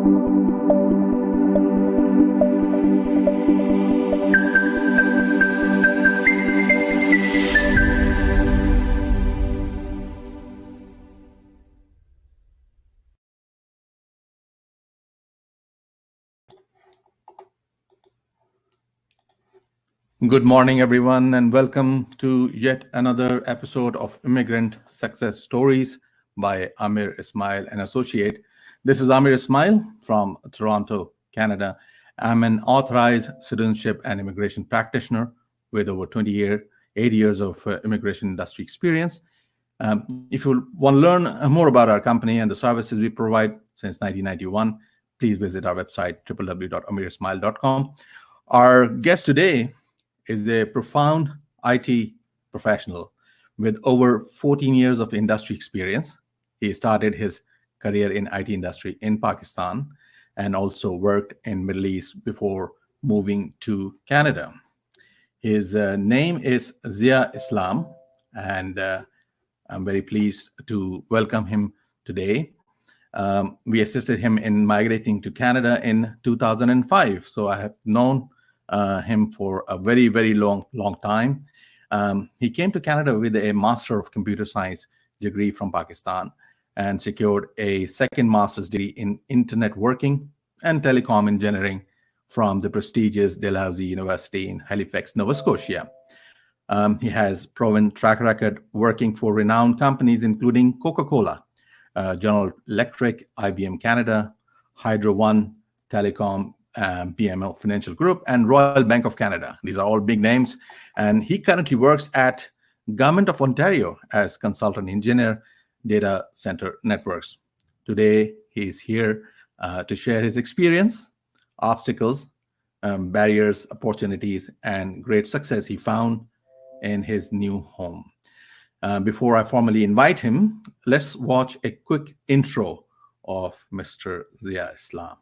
Good morning, everyone, and welcome to yet another episode of Immigrant Success Stories by Amir Ismail and Associate. This is Amir Ismail from Toronto, Canada. I'm an authorized citizenship and immigration practitioner with over 8 years of immigration industry experience. If you want to learn more about our company and the services we provide since 1991, please visit our website, www.amirsmile.com. Our guest today is a profound IT professional with over 14 years of industry experience. He started his career in IT industry in Pakistan and also worked in Middle East before moving to Canada. His name is Zia Islam, and I'm very pleased to welcome him today. We assisted him in migrating to Canada in 2005, so I have known him for a very, very long time. He came to Canada with a Master of Computer Science degree from Pakistan and secured a second master's degree in Internet Working and Telecom Engineering from the prestigious Dalhousie University in Halifax, Nova Scotia. He has proven track record working for renowned companies including Coca-Cola, General Electric, IBM Canada, Hydro One Telecom, BMO Financial Group, and Royal Bank of Canada. These are all big names. And he currently works at Government of Ontario as consultant engineer, data center networks. Today, he's here to share his experience, obstacles, barriers, opportunities, and great success he found in his new home. Before I formally invite him, let's watch a quick intro of Mr. Zia Islam.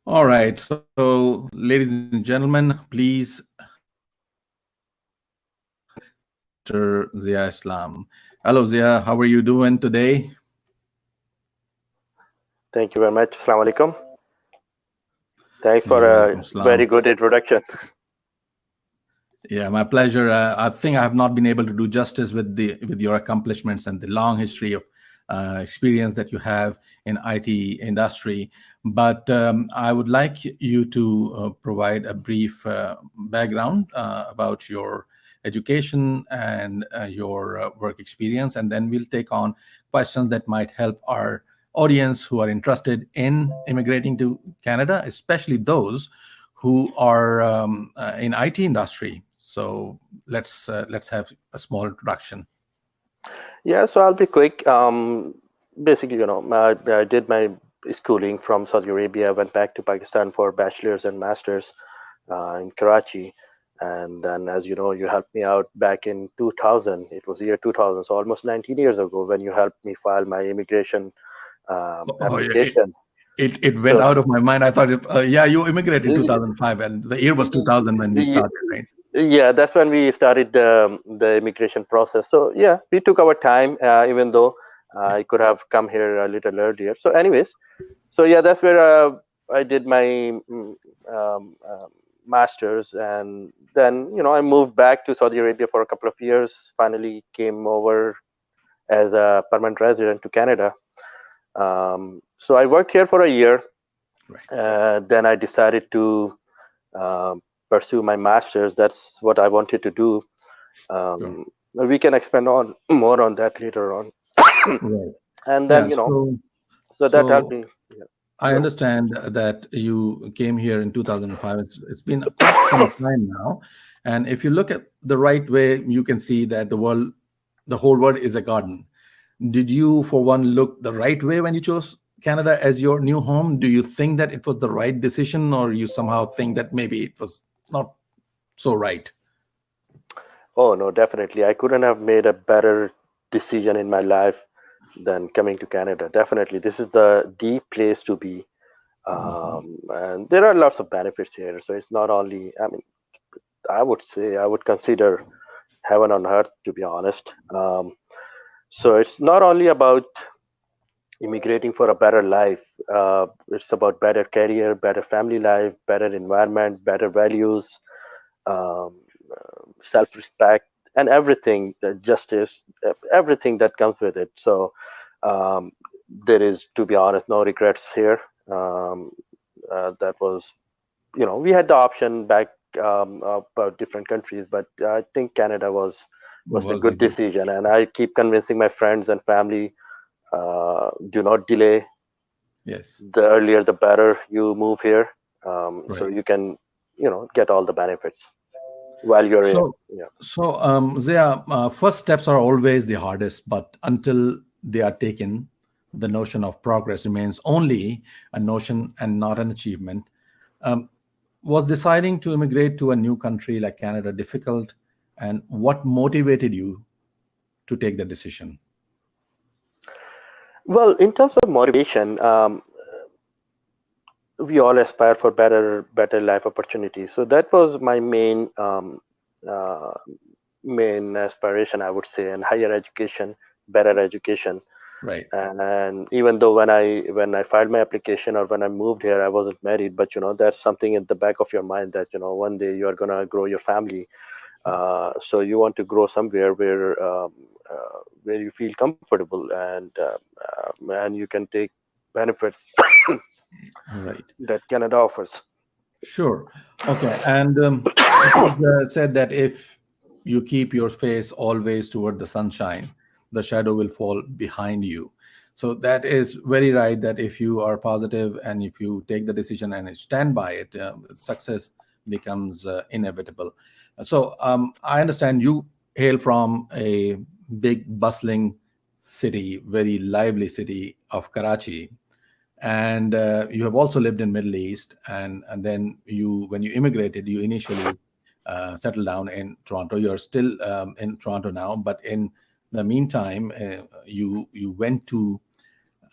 All right, so ladies and gentlemen, please, Mr. Zia Islam. Hello, Zia. How are you doing today? Thank you very much. Assalamu alaikum. Thanks for a very good introduction. Yeah, my pleasure. I think I have not been able to do justice with your accomplishments and the long history of experience that you have in IT industry. But I would like you to provide a brief background about your education and your work experience, and then we'll take on questions that might help our audience who are interested in immigrating to Canada, especially those who are in IT industry. So let's have a small introduction. Yeah, so I'll be quick. Basically, I did my schooling from Saudi Arabia, went back to Pakistan for bachelor's and master's in Karachi. And then, as you know, you helped me out back in 2000. It was year 2000, so almost 19 years ago, when you helped me file my immigration application. It went out of my mind. I thought, you immigrated in 2005, and the year was 2000 when we started, right? Yeah, that's when we started the immigration process. So yeah, we took our time, even though I could have come here a little earlier. So anyways, so yeah, that's where I did my master's, and then I moved back to Saudi Arabia for a couple of years. Finally came over as a permanent resident to Canada. So I worked here for a year. Right. Then I decided to pursue my master's. That's what I wanted to do. Sure. We can expand on more on that later on. Right. And then so that helped me. Yeah. I understand that you came here in 2005. It's been quite some time now, and if you look at the right way, you can see that the whole world is a garden. Did you, for one, look the right way when you chose Canada as your new home, do you think that it was the right decision, or you somehow think that maybe it was not so right? Oh no, definitely. I couldn't have made a better decision in my life than coming to Canada. Definitely, this is the place to be. Mhm. And there are lots of benefits here. So it's not only, I mean, I would say I would consider heaven on earth, to be honest. So it's not only about immigrating for a better life. It's about better career, better family life, better environment, better values, um, self-respect, and everything, justice, everything that comes with it. So um, there is, to be honest, no regrets here. Um, that was, we had the option back about different countries, but I think Canada was a Was a good good, decision, and I keep convincing my friends and family, do not delay. yes, The earlier the better you move here, so right. you can get all the benefits while you're here. So, Yeah. Zia, first steps are always the hardest, but until they are taken, the notion of progress remains only a notion and not an achievement. Um, was deciding to immigrate to a new country like Canada difficult, and what motivated you to take the decision? Well, in terms of motivation, we all aspire for better life opportunities. So that was my uh, main aspiration, I would say, and higher education, better education. Right. And even though when I filed my application or when I moved here, I wasn't married, but that's something in the back of your mind that one day you are gonna grow your family. So you want to grow somewhere where you feel comfortable, and you can take benefits Right. that Canada offers. Sure. Okay. And it is said that if you keep your face always toward the sunshine, the shadow will fall behind you. So that is very right. That if you are positive and if you take the decision and stand by it, success becomes inevitable. So I understand you hail from a big, bustling city, very lively city of Karachi, and you have also lived in Middle East, and then you, when you immigrated, you initially settled down in Toronto. You're still in Toronto now, but in the meantime, you went to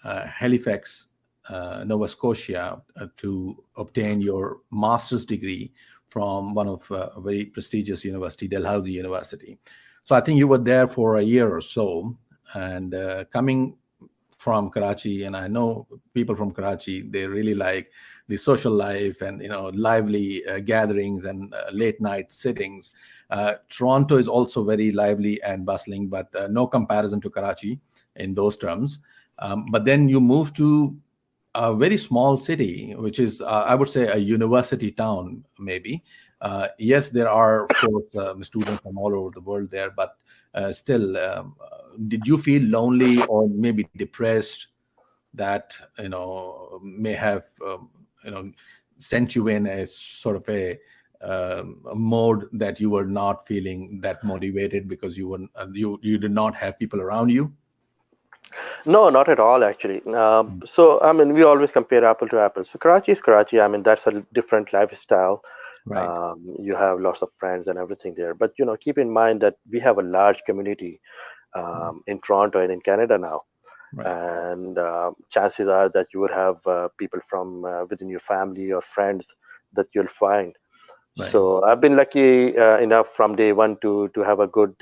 Halifax, Nova Scotia, to obtain your master's degree from one of a very prestigious university, Dalhousie University. So I think you were there for a year or so, and coming from Karachi, and I know people from Karachi, they really like the social life and lively gatherings and late night sittings. Toronto is also very lively and bustling, but no comparison to Karachi in those terms. But then you move to a very small city, which is, I would say, a university town, maybe. Yes, there are, of course, students from all over the world there, but still, did you feel lonely or maybe depressed that may have sent you in a sort of a mode that you were not feeling that motivated because you did not have people around you? No, not at all, actually. So, I mean, we always compare apple to apple. So, Karachi is Karachi. I mean, that's a different lifestyle. Right, You have lots of friends and everything there. But, keep in mind that we have a large community in Toronto and in Canada now. right, And chances are that you would have people from within your family or friends that you'll find. right, So I've been lucky enough from day one to have a good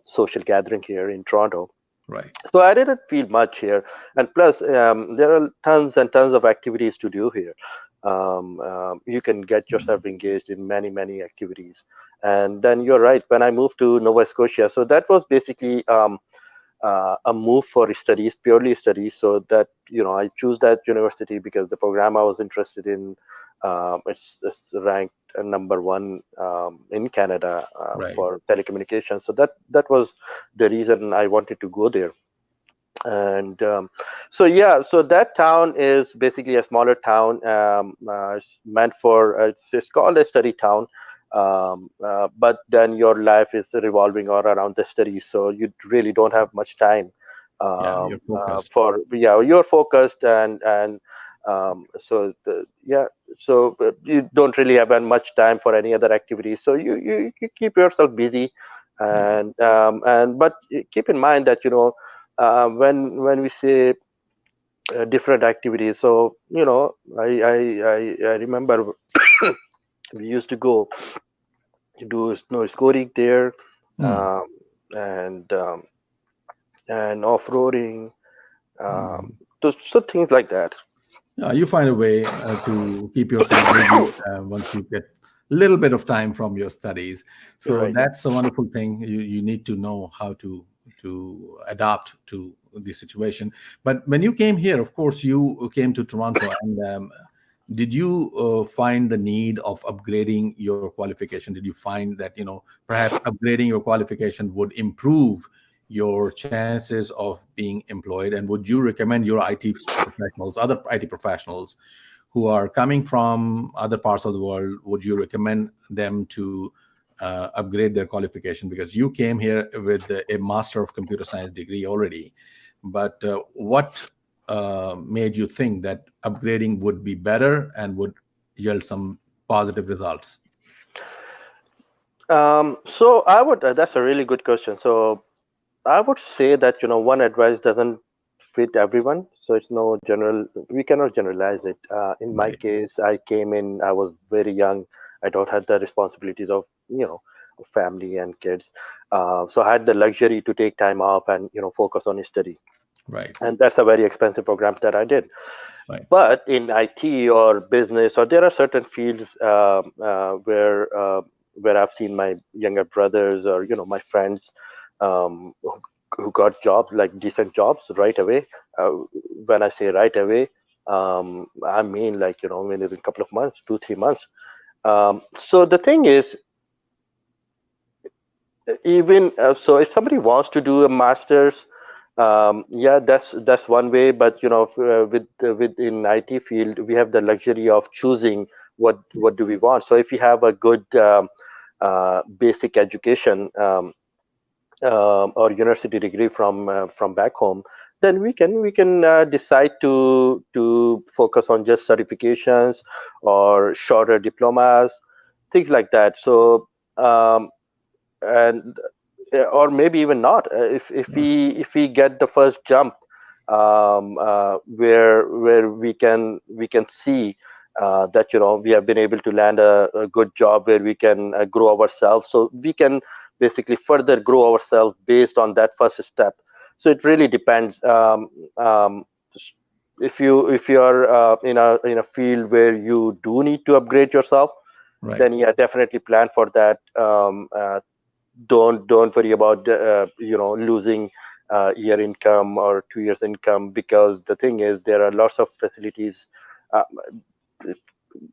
social gathering here in Toronto. right, So I didn't feel much here, and plus there are tons and tons of activities to do here. You can get yourself engaged in many activities, and then you're right. When I moved to Nova Scotia, so that was basically a move for studies, purely studies. So that I choose that university because the program I was interested in, it's ranked number one in Canada right, for telecommunications. So that was the reason I wanted to go there. And so yeah, so that town is basically a smaller town. It's meant for it's called a study town, but then your life is revolving all around the study, so you really don't have much time You're focused. You're focused, so you don't really have much time for any other activities, so you keep yourself busy. Yeah. And but keep in mind that when we say different activities, so I remember we used to go to do snow scoring there, Mm. um, and um, and off-roading, um, Mm. so things like that. You find a way to keep yourself busy once you get a little bit of time from your studies. So Right. that's a wonderful thing. You need to know how to adapt to the situation. But when you came here, of course, you came to Toronto, and did you find the need of upgrading your qualification? Did you find that perhaps upgrading your qualification would improve your chances of being employed? And would you recommend your other IT professionals who are coming from other parts of the world, would you recommend them to upgrade their qualification? Because you came here with a Master of Computer Science degree already. But what made you think that upgrading would be better and would yield some positive results? So I would. That's a really good question. So I would say that one advice doesn't fit everyone. So it's no general. We cannot generalize it. In my Right. case, I came in. I was very young. I don't have the responsibilities of of family and kids. So I had the luxury to take time off and focus on study. Right. And that's a very expensive program that I did. Right. But in IT or business, or there are certain fields where I've seen my younger brothers or my friends who got jobs, like decent jobs right away. When I say right away, I mean like within a couple of months, 2 3 months. So the thing is, even so, if somebody wants to do a master's, yeah, that's one way. But with in IT field, we have the luxury of choosing what do we want. So if you have a good basic education, or university degree from back home, then we can decide to focus on just certifications or shorter diplomas, things like that. So and or maybe even not. If we get the first jump, where we can see that we have been able to land a good job where we can grow ourselves, so we can basically further grow ourselves based on that first step. So it really depends. If you are in a field where you do need to upgrade yourself, Right. then yeah, definitely plan for that. Don't worry about losing year income or 2 years income, because the thing is, there are lots of facilities. uh,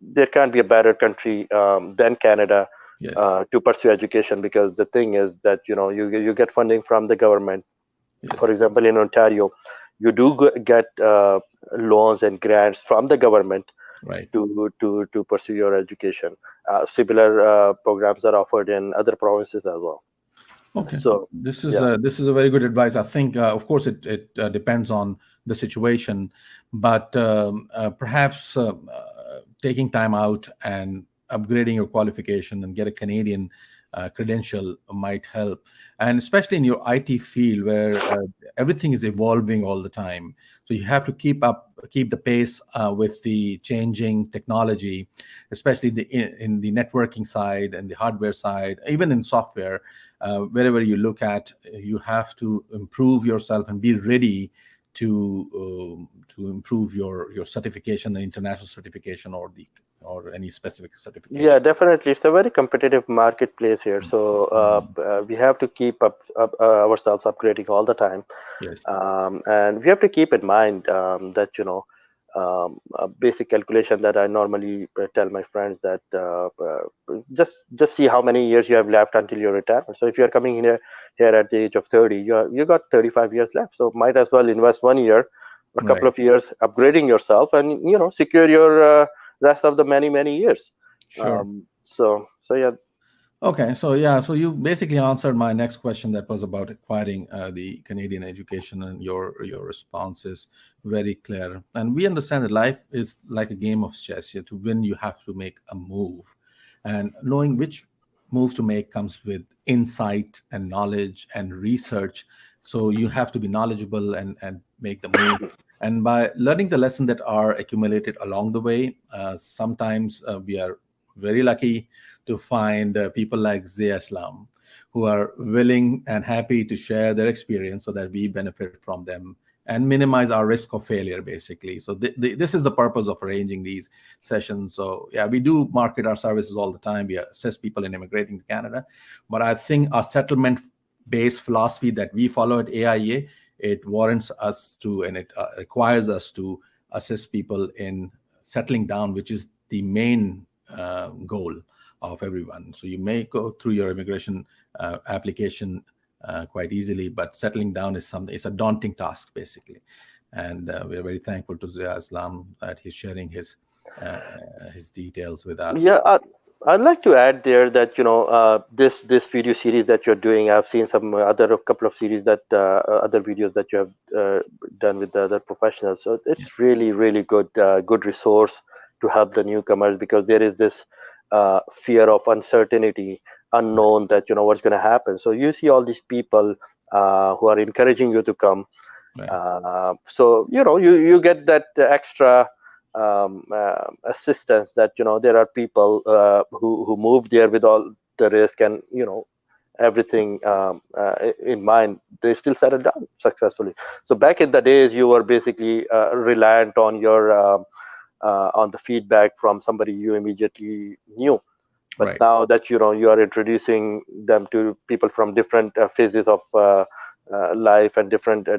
there can't be a better country than Canada Yes. to pursue education, because the thing is that you get funding from the government. For Yes. example, in Ontario, you do get loans and grants from the government Right. to pursue your education. Similar programs are offered in other provinces as well. Okay, So yeah. this is a very good advice. I think, of course, it depends on the situation, but perhaps taking time out and upgrading your qualification and get a Canadian credential might help, and especially in your IT field where everything is evolving all the time. So you have to keep the pace with the changing technology, especially in the networking side and the hardware side, even in software. Wherever you look at, you have to improve yourself and be ready to improve your certification, the international certification or any specific Yeah, certification. definitely. It's a very competitive marketplace here. So Mm. we have to keep up ourselves upgrading all the time. Yes. And we have to keep in mind that a basic calculation that I normally tell my friends, that just see how many years you have left until your retirement. So if you're coming here at the age of 30, you got 35 years left. So might as well invest 1 year or a couple Right. of years upgrading yourself, and secure your rest of the many years. Sure. So yeah. Okay, so yeah, so you basically answered my next question that was about acquiring the Canadian education, and your response is very clear. And we understand that life is like a game of chess. To win, you have to make a move, and knowing which move to make comes with insight and knowledge and research. So you have to be knowledgeable and make the move. And by learning the lesson that are accumulated along the way, sometimes we are very lucky to find people like Zia Islam who are willing and happy to share their experience so that we benefit from them and minimize our risk of failure, basically. So this is the purpose of arranging these sessions. So yeah, we do market our services all the time. We assist people in immigrating to Canada, but I think our settlement based philosophy that we follow at AIA, it warrants us to, and it requires us to assist people in settling down, which is the main goal of everyone. So you may go through your immigration application quite easily, but settling down is something, it's a daunting task, basically. And we're very thankful to Zia Islam that he's sharing his details with us. Yeah, I'd like to add there that this video series that you're doing, I've seen some other a couple of series that other videos that you have done with the other professionals. So it's really good resource to help the newcomers, because there is this fear of uncertainty, unknown, that what's going to happen. So you see all these people who are encouraging you to come. Right. So you get that extra assistance, that there are people who moved there with all the risk and everything in mind. They still settled down successfully. So back in the days, you were basically reliant on your on the feedback from somebody you immediately knew. But Right. now that you are introducing them to people from different phases of life and different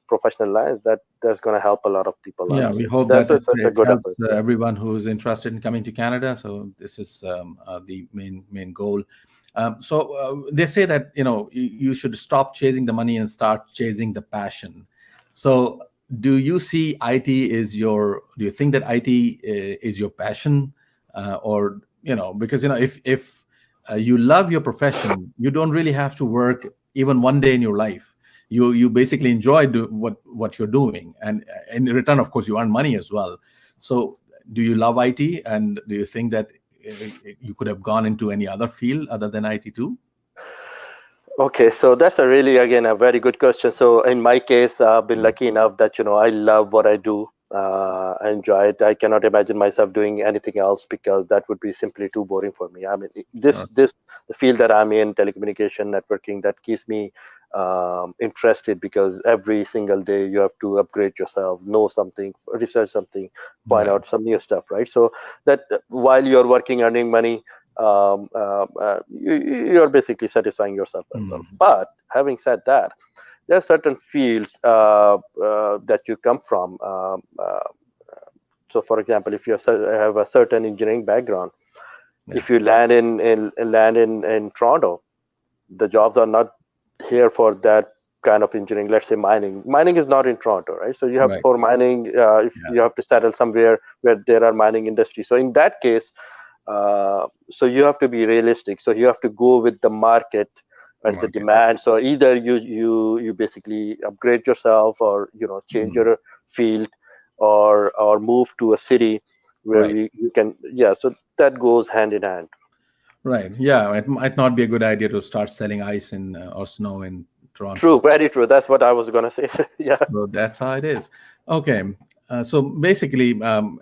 professional lines, that's going to help a lot of people, I Yeah, would we say. hope That's that such a it good helps effort. Yeah. everyone who is interested in coming to Canada. So this is the main goal. So they say that you should stop chasing the money and start chasing the passion. So do you see IT is your? Do you think that IT is your passion, or because if you love your profession, you don't really have to work even one day in your life. You basically enjoy what you're doing, and in return, of course, you earn money as well. So do you love IT, and do you think that you could have gone into any other field other than IT too? Okay, so that's a really, again, a very good question. So in my case, I've been lucky enough that I love what I do. I enjoy it. I cannot imagine myself doing anything else, because that would be simply too boring for me. I mean, Uh, this the field that I'm in, telecommunication, networking, that keeps me interested, because every single day you have to upgrade yourself, know something, research something, find right. out some new stuff, right? So that while you're working, earning money, you're basically satisfying yourself as well. Mm, But having said that, there are certain fields that you come from. So, for example, if you have a certain engineering background, if yes. you land in Toronto, the jobs are not here for that kind of engineering. Let's say mining. Mining is not in Toronto, right? So you have, Right. for mining, if Yeah. you have to settle somewhere where there are mining industries. So in that case, so you have to be realistic. So you have to go with the market and the Okay. demand. So either you basically upgrade yourself, or change Mm, your field, or move to a city where right. you can. Yeah. So that goes hand in hand. Right. Yeah. It might not be a good idea to start selling ice in or snow in True. Toronto. Very true. That's what I was gonna say. Yeah. So that's how it is. Okay. So basically,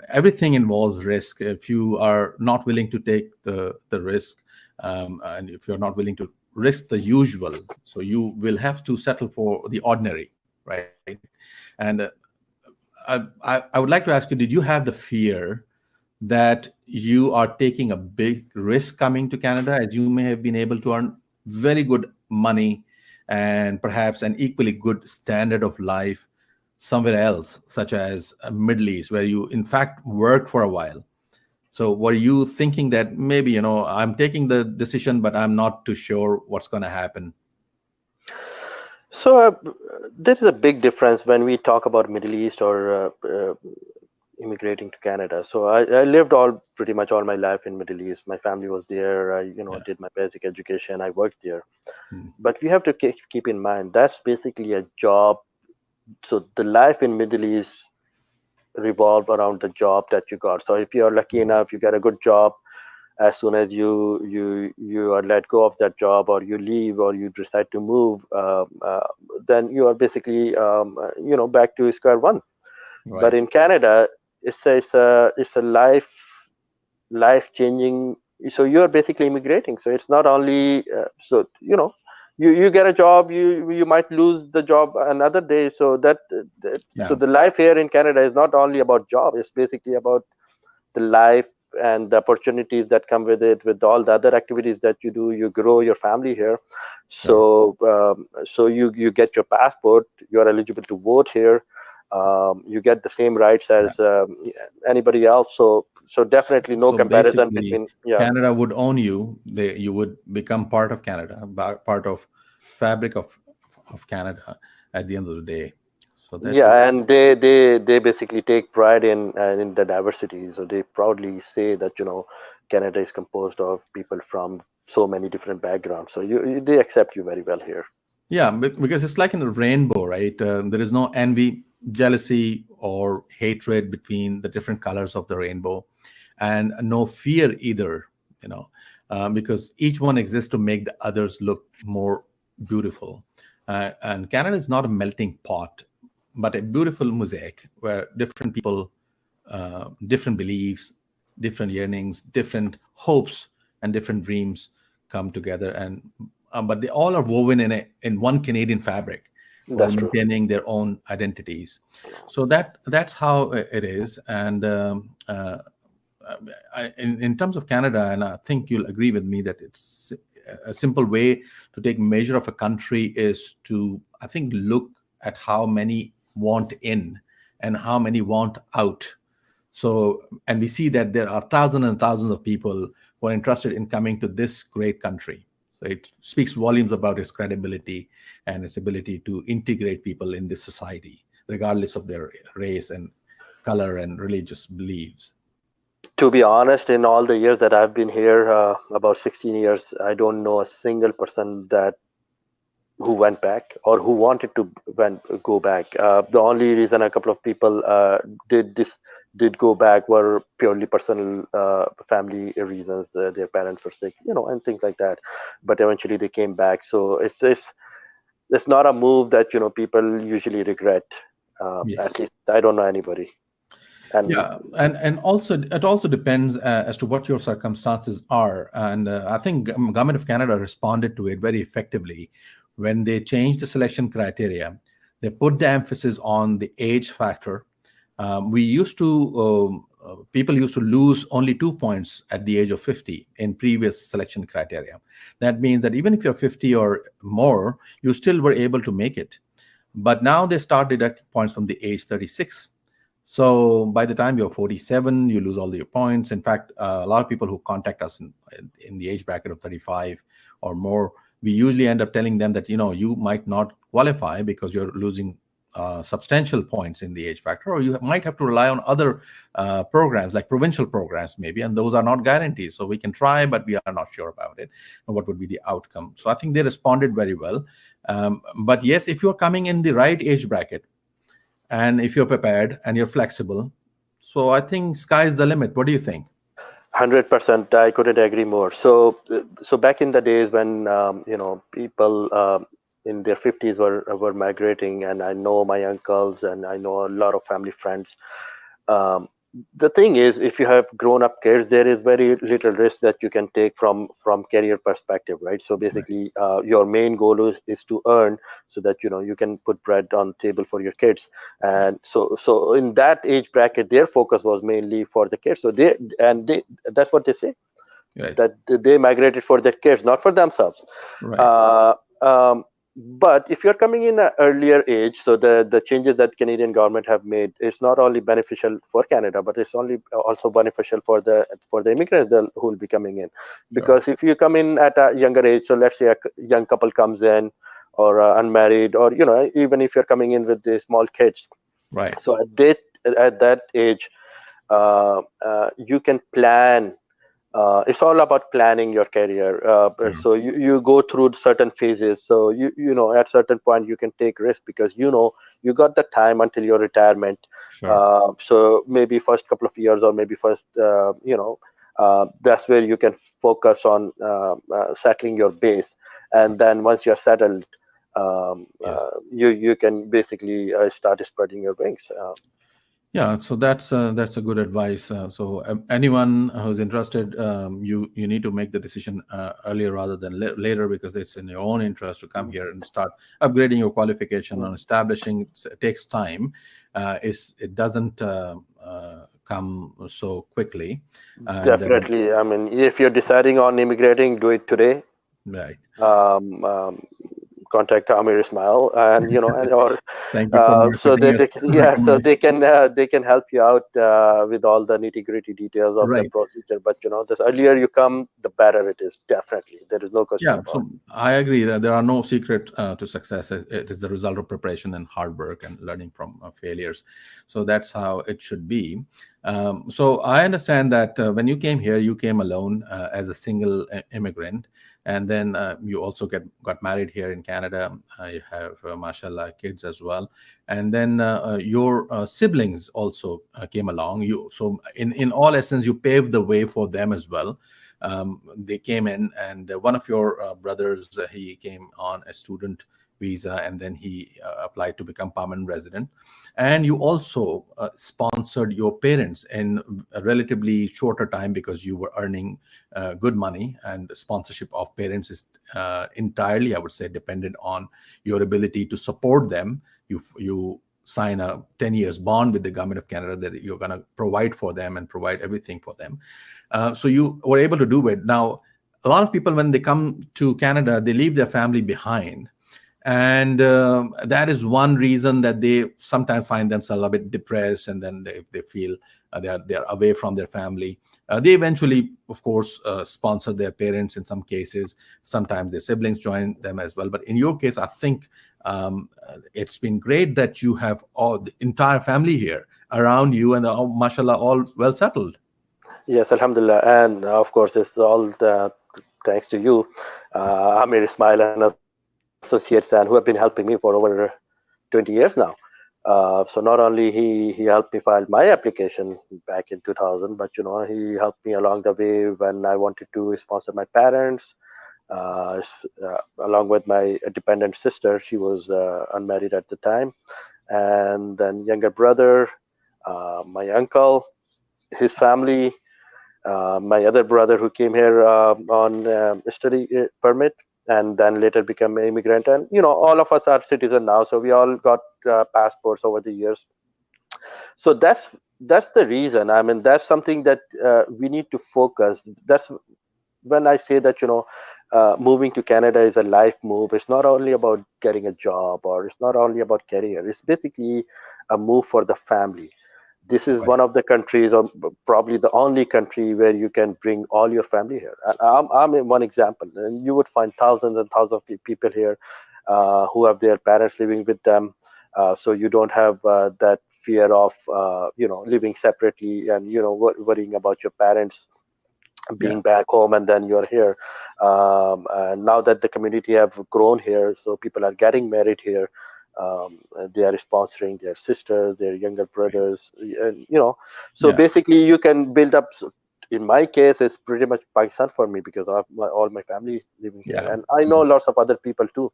everything involves risk. If you are not willing to take the risk, and if you're not willing to risk the usual, so you will have to settle for the ordinary, right? And I would like to ask you: did you have the fear that you are taking a big risk coming to Canada, as you may have been able to earn very good money and perhaps an equally good standard of life somewhere else, such as Middle East, where you in fact worked for a while? So were you thinking that maybe, I'm taking the decision, but I'm not too sure what's going to happen? So there is a big difference when we talk about Middle East, or immigrating to Canada. So I lived pretty much all my life in Middle East. My family was there. I Yeah. did my basic education. I worked there. Mm. But we have to keep in mind that's basically a job. So the life in Middle East revolve around the job that you got. So if you are lucky enough, you get a good job. As soon as you are let go of that job, or you leave, or you decide to move, then you are basically back to square one. But Right. in Canada, it's a life changing. So you are basically immigrating. So it's not only you get a job, you might lose the job another day. So so Yeah. the life here in Canada is not only about job. It's basically about the life and the opportunities that come with it, with all the other activities that you do. You grow your family here. Sure. So you get your passport, you're eligible to vote here. You get the same rights Yeah. as anybody else. So definitely no So comparison basically, between. Yeah. Canada would own you. You would become part of Canada, part of fabric of Canada at the end of the day. So that's just Yeah, and they basically take pride in the diversity. So they proudly say that Canada is composed of people from so many different backgrounds. So they accept you very well here. yeah, because it's like in a rainbow, right? There is no envy, jealousy, or hatred between the different colors of the rainbow, and no fear either. You know, because each one exists to make the others look more beautiful. And Canada is not a melting pot, but a beautiful mosaic where different people, different beliefs, different yearnings, different hopes, and different dreams come together. And but they all are woven in one Canadian fabric while That's true. maintaining their own identities. So that's how it is. And in terms of Canada, and I think you'll agree with me that it's a simple way to take measure of a country is to, I think, look at how many want in and how many want out. So, and we see that there are thousands and thousands of people who are interested in coming to this great country. So it speaks volumes about its credibility and its ability to integrate people in this society, regardless of their race and color and religious beliefs. To be honest, in all the years that I've been here, about 16 years, I don't know a single person that who went back or who wanted to go back. The only reason a couple of people did go back were purely personal, family reasons. Their parents were sick, and things like that. But eventually they came back. So it's not a move that people usually regret. At Yes. least I don't know anybody. And Yeah, and also it also depends as to what your circumstances are, and I think government of Canada responded to it very effectively when they changed the selection criteria. They put the emphasis on the age factor. We used to people used to lose only 2 points at the age of 50 in previous selection criteria. That means that even if you're 50 or more, you still were able to make it. But now they start deducting points from the age 36. So by the time you're 47, you lose all your points. In fact, a lot of people who contact us in the age bracket of 35 or more, we usually end up telling them that you might not qualify because you're losing substantial points in the age factor, or you might have to rely on other programs like provincial programs maybe, and those are not guarantees. So we can try, but we are not sure about it and what would be the outcome. So I think they responded very well. But yes, if you're coming in the right age bracket, and if you're prepared and you're flexible, so I think sky's the limit. What do you think? 100%, I couldn't agree more. So back in the days when people in their 50s were migrating, and I know my uncles and I know a lot of family friends. Um, the thing is, if you have grown up kids, there is very little risk that you can take from career perspective, right? So Right. basically, your main goal is to earn so that you can put bread on the table for your kids. Right. And so in that age bracket, their focus was mainly for the kids. So they that's what they say, Right. that they migrated for their kids, not for themselves. Right. Uh, um, but if you're coming in an earlier age, so the changes that Canadian government have made is not only beneficial for Canada, but it's only also beneficial for the immigrants who will be coming in. Sure. Because if you come in at a younger age, so let's say a young couple comes in, or unmarried, or even if you're coming in with the small kids, Right. so at that age, you can plan. It's all about planning your career. Sure. So you go through certain phases. So at certain point you can take risk because you got the time until your retirement. Sure. So maybe first couple of years, or maybe first that's where you can focus on settling your base, and then once you're settled, Yes. you can basically start spreading your wings. Yeah, so that's a good advice. So anyone who's interested, you need to make the decision earlier rather than later, because it's in your own interest to come here and start upgrading your qualification and establishing. It takes time. It doesn't come so quickly, and Definitely. I mean, if you're deciding on immigrating, do it today. right. um, um, Contact Amir Ismail, and or Thank you for so putting they us can, yeah, so recommendation. they can help you out with all the nitty gritty details of the Right. procedure. But this earlier you come, the better it is. Definitely, there is no question Yeah, about so I agree that there are no secret to success. It is the result of preparation and hard work and learning from failures. So that's how it should be. So I understand that when you came here, you came alone as a single immigrant, and then you also got married here in Canada. You have, mashallah, kids as well, and then your siblings also came along. You so in all essence, you paved the way for them as well. They came in, and one of your brothers, he came on a student visa, and then he applied to become permanent resident. And you also sponsored your parents in a relatively shorter time, because you were earning good money, and sponsorship of parents is entirely, I would say, dependent on your ability to support them. You sign a 10 years bond with the government of Canada that you're going to provide for them and provide everything for them. So you were able to do it. Now, a lot of people, when they come to Canada, they leave their family behind. And that is one reason that they sometimes find themselves a bit depressed, and then they feel they are away from their family. They eventually, of course, sponsor their parents in some cases. Sometimes their siblings join them as well. But in your case, I think it's been great that you have all the entire family here around you, and mashallah, all well settled. Yes, Alhamdulillah, and of course it's all thanks to you, Amir Ismail and associates, and who have been helping me for over 20 years now. So not only he helped me file my application back in 2000, but he helped me along the way when I wanted to sponsor my parents, along with my dependent sister. She was unmarried at the time, and then younger brother, my uncle, his family, my other brother who came here on study permit, and then later became an immigrant. And all of us are citizen now, so we all got passports over the years. So that's the reason. I mean, that's something that we need to focus. That's when I say that moving to Canada is a life move. It's not only about getting a job, or it's not only about career. It's basically a move for the family. This is Right. one of the countries, or probably the only country, where you can bring all your family here. And I'm in one example, and you would find thousands and thousands of people here who have their parents living with them. So you don't have that fear of living separately, and worrying about your parents Yeah. being back home and then you're here. And now that the community have grown here, so people are getting married here. They are sponsoring their sisters, their younger Right. brothers, and so Yeah. basically you can build up. In my case, it's pretty much Pakistan for me, because I have all my family living here, Yeah. and I know lots of other people too.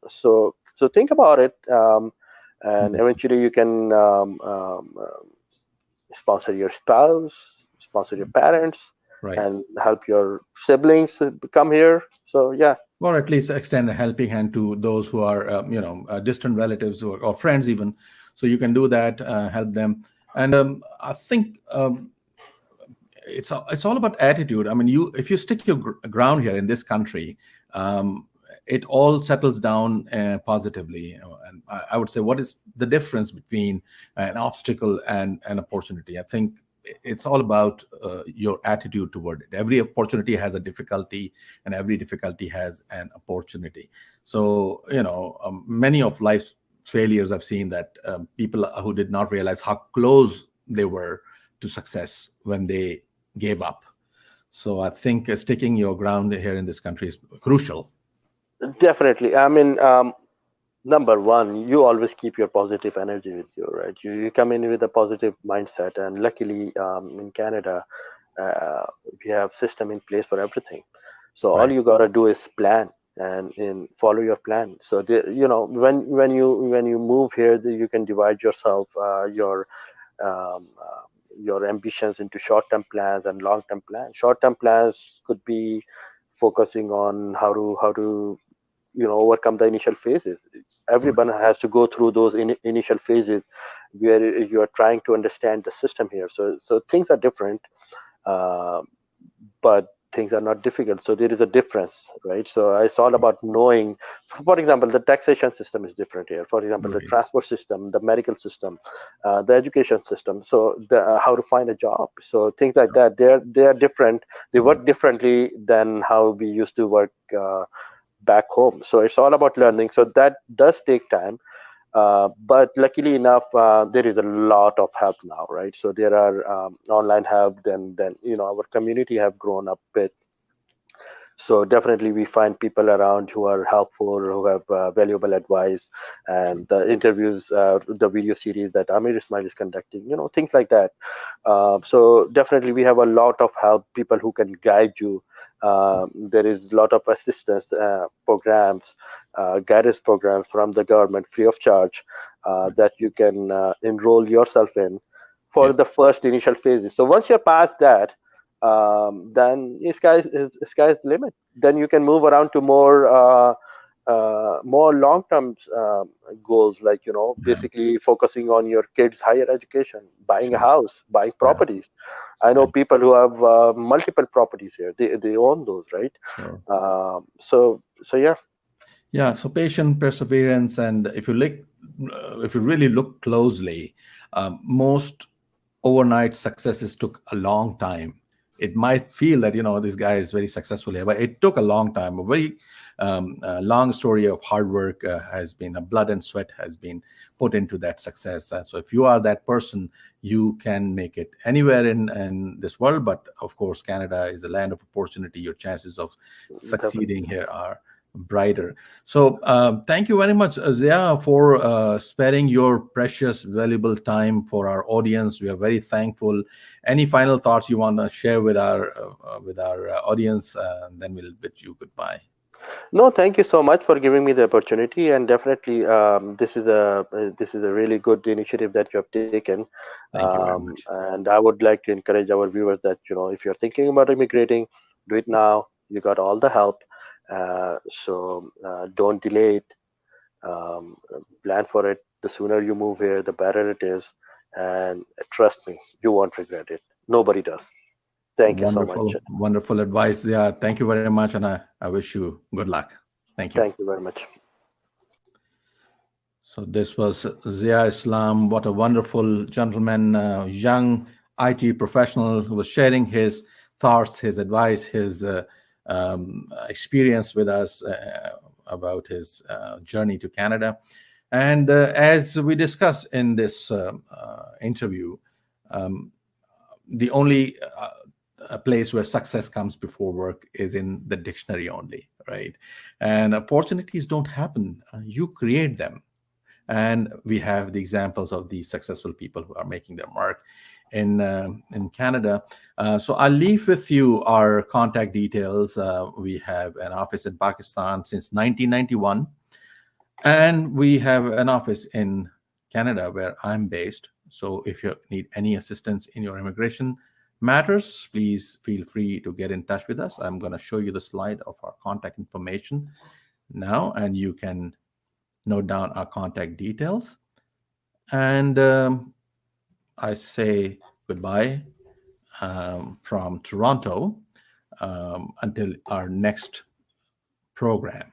So think about it, and Mhm. eventually you can sponsor your spouse, sponsor your parents, Right. and help your siblings come here. So yeah. Or at least extend a helping hand to those who are, distant relatives, or friends even. So you can do that, help them. And I think it's all about attitude. I mean, if you stick your ground here in this country, um, it all settles down positively. And I would say, what is the difference between an obstacle and an opportunity? I think it's all about your attitude toward it. Every opportunity has a difficulty, and every difficulty has an opportunity. So many of life's failures, I've seen that people who did not realize how close they were to success when they gave up. So I think sticking your ground here in this country is crucial. Definitely. I mean, number one, you always keep your positive energy with you, right? You come in with a positive mindset, and luckily, in Canada, we have system in place for everything. So all Right. you gotta do is plan and follow your plan. So when you move here, you can divide yourself, um, uh, your ambitions into short-term plans and long-term plans. Short-term plans could be focusing on how to overcome the initial phases. Everyone has to go through those initial phases where you are trying to understand the system here. So things are different, uh, but things are not difficult. So there is a difference, right? So it's all about knowing. For example, the taxation system is different here. For example, the Right. transport system, the medical system, the education system. So how to find a job. So things like that. They are different. They work differently than how we used to work back home. So it's all about learning. So that does take time. But luckily enough, there is a lot of help now, right? So there are online help. Then our community have grown up with. So definitely we find people around who are helpful, who have valuable advice, and the interviews, the video series that Amir Ismail is conducting, things like that. So definitely we have a lot of help, people who can guide you. There is a lot of assistance programs, guidance programs from the government free of charge, that you can enroll yourself in for Yeah. the first initial phases. So once you're past that, then sky's the limit. Then you can move around to more long-term goals, like Yeah. basically focusing on your kids' higher education, buying a Sure. house, buying Yeah. properties. I know Yeah. people who have multiple properties here. They own those, right? Sure. So yeah. Yeah, so patient perseverance, and if you really look closely, most overnight successes took a long time. It might feel that this guy is very successful here, but it took a long time. A very long story of hard work has been, a blood and sweat has been put into that success. So if you are that person, you can make it anywhere in this world. But of course, Canada is a land of opportunity. Your chances of succeeding Definitely. here are brighter. So thank you very much, Zia, for sparing your precious, valuable time for our audience. We are very thankful. Any final thoughts you want to share with our audience? Then we'll bid you goodbye. No, thank you so much for giving me the opportunity, and definitely this is a really good initiative that you have taken. Thank you very much. And I would like to encourage our viewers that if you're thinking about immigrating, do it now. You got all the help, so don't delay it. Plan for it. The sooner you move here, the better it is, and trust me, you won't regret it. Nobody does. Thank you so much. Wonderful, wonderful advice. Yeah, thank you very much, and I wish you good luck. Thank you. Thank you very much. So this was Zia Islam. What a wonderful gentleman, young IT professional who was sharing his thoughts, his advice, his experience with us about his journey to Canada. And as we discussed in this interview, um, the only a place where success comes before work is in the dictionary only, right? And opportunities don't happen; you create them. And we have the examples of these successful people who are making their mark in Canada. So I'll leave with you our contact details. We have an office in Pakistan since 1991, and we have an office in Canada where I'm based. So if you need any assistance in your immigration matters, please feel free to get in touch with us. I'm going to show you the slide of our contact information now, and you can note down our contact details. And I say goodbye from Toronto until our next program.